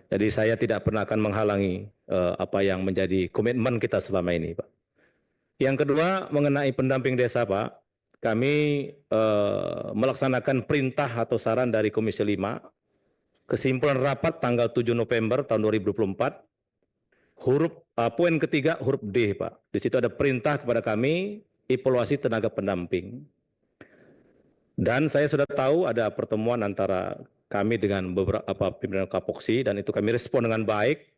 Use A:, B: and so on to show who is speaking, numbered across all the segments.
A: Jadi saya tidak pernah akan menghalangi apa yang menjadi komitmen kita selama ini, Pak. Yang kedua, mengenai pendamping desa, Pak, kami melaksanakan perintah atau saran dari Komisi 5, kesimpulan rapat tanggal 7 November tahun 2024, poin ketiga huruf D, Pak. Di situ ada perintah kepada kami evaluasi tenaga pendamping. Dan saya sudah tahu ada pertemuan antara kami dengan beberapa pimpinan Kapoksi dan itu kami respon dengan baik.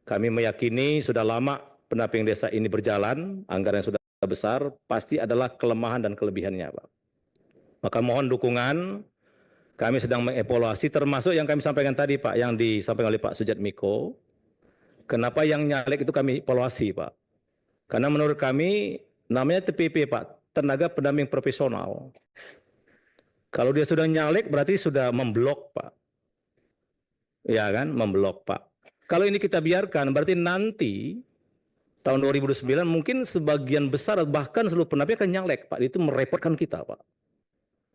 A: Kami meyakini sudah lama pendamping desa ini berjalan, anggaran yang sudah besar, pasti adalah kelemahan dan kelebihannya, Pak. Maka mohon dukungan, kami sedang mengevaluasi termasuk yang kami sampaikan tadi, Pak, yang disampaikan oleh Pak Sujatmiko. Kenapa yang nyalek itu kami evaluasi, Pak? Karena menurut kami namanya TPP, Pak, tenaga pendamping profesional. Kalau dia sudah nyalek berarti sudah memblok, Pak. Ya kan, memblok, Pak. Kalau ini kita biarkan berarti nanti tahun 2009 mungkin sebagian besar bahkan seluruh pendamping akan nyalek, Pak. Itu merepotkan kita, Pak.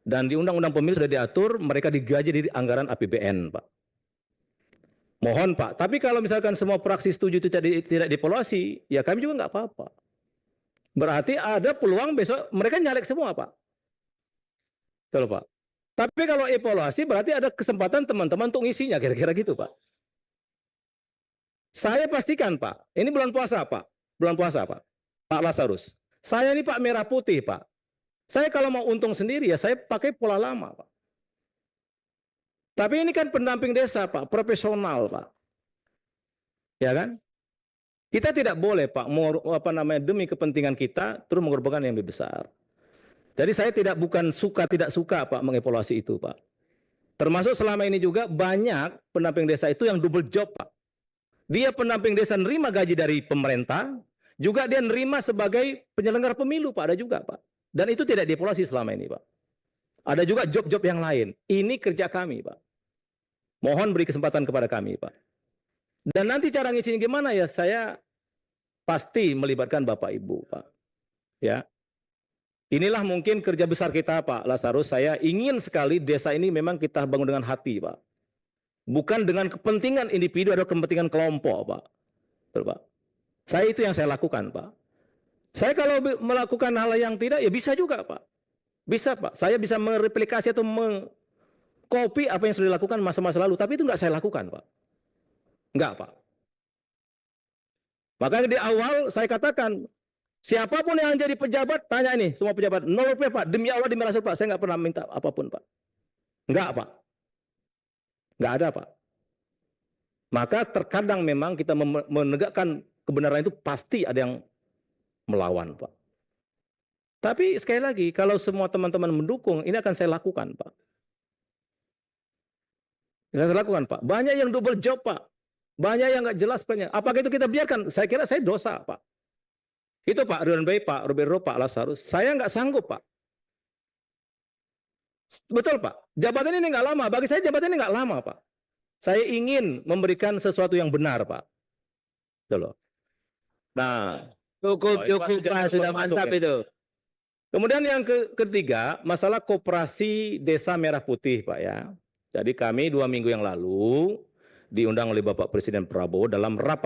A: Dan di Undang-Undang Pemilu sudah diatur mereka digaji dari anggaran APBN, Pak. Mohon, Pak. Tapi kalau misalkan semua praksi setuju itu tidak dievaluasi, ya kami juga nggak apa-apa. Berarti ada peluang besok mereka nyalek semua, Pak. Betul, Pak. Tapi kalau evaluasi berarti ada kesempatan teman-teman untuk ngisinya, kira-kira gitu, Pak. Saya pastikan, Pak, ini bulan puasa, Pak. Bulan puasa, Pak. Pak Lazarus. Saya ini, Pak, merah putih, Pak. Saya kalau mau untung sendiri ya saya pakai pola lama, Pak. Tapi ini kan pendamping desa, Pak, profesional, Pak. Ya kan? Kita tidak boleh, Pak, demi kepentingan kita terus mengorbankan yang lebih besar. Jadi saya bukan tidak suka, Pak, mengevaluasi itu, Pak. Termasuk selama ini juga banyak pendamping desa itu yang double job, Pak. Dia pendamping desa nerima gaji dari pemerintah, juga dia nerima sebagai penyelenggara pemilu, Pak, ada juga, Pak. Dan itu tidak dievaluasi selama ini, Pak. Ada juga job-job yang lain. Ini kerja kami, Pak. Mohon beri kesempatan kepada kami, Pak. Dan nanti cara ngisinya gimana ya, saya pasti melibatkan Bapak Ibu, Pak. Ya. Inilah mungkin kerja besar kita, Pak Lazarus. Saya ingin sekali desa ini memang kita bangun dengan hati, Pak. Bukan dengan kepentingan individu atau kepentingan kelompok, Pak. Betul, Pak. Saya itu yang saya lakukan, Pak. Saya kalau melakukan hal yang tidak, ya bisa juga, Pak. Bisa, Pak. Saya bisa mereplikasi atau mengcopy apa yang sudah dilakukan masa-masa lalu. Tapi itu nggak saya lakukan, Pak. Nggak, Pak. Makanya di awal saya katakan, siapapun yang jadi pejabat, tanya ini, semua pejabat, nol rupiah, Pak. Demi Allah, demi Rasul, Pak. Saya nggak pernah minta apapun, Pak. Nggak, Pak. Nggak ada, Pak. Maka terkadang memang kita menegakkan kebenaran itu pasti ada yang melawan, Pak. Tapi sekali lagi, kalau semua teman-teman mendukung, ini akan saya lakukan, Pak. Akan saya lakukan, Pak. Banyak yang double job, Pak. Banyak yang nggak jelas, banyak. Apakah itu kita biarkan? Saya kira saya dosa, Pak. Itu Pak Ridwan Baik, Pak Roberto, Pak Lazarus. Saya nggak sanggup, Pak. Betul, Pak. Jabatan ini nggak lama. Bagi saya jabatan ini nggak lama, Pak. Saya ingin memberikan sesuatu yang benar, Pak. Betul loh. Nah,
B: Cukup, Pak. Sudah mantap
A: ya.
B: itu.
A: Kemudian yang ketiga, masalah koperasi Desa Merah Putih, Pak ya. Jadi kami 2 minggu yang lalu diundang oleh Bapak Presiden Prabowo dalam rapat